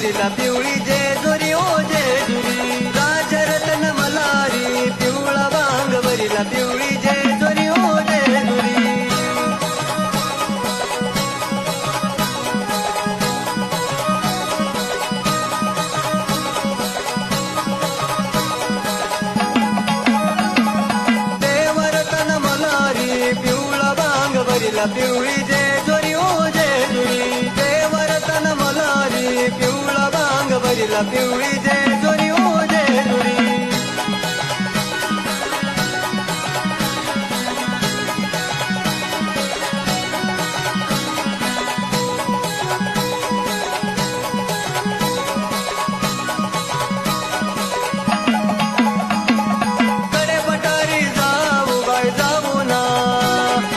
भरिला पिवळी जेजुरी ओ जेजुरी राजरत्न मल्हारी पिवळा वांग भरिला पिवळी जेजुरी ओ जेजुरी देवरत्न मल्हारी पिवळा वांग भरिला पिवळी जेजुरी ओ जेजुरी देवरत्न मल्हारी पिवळा वांग भरिला पिवळी जेजुरी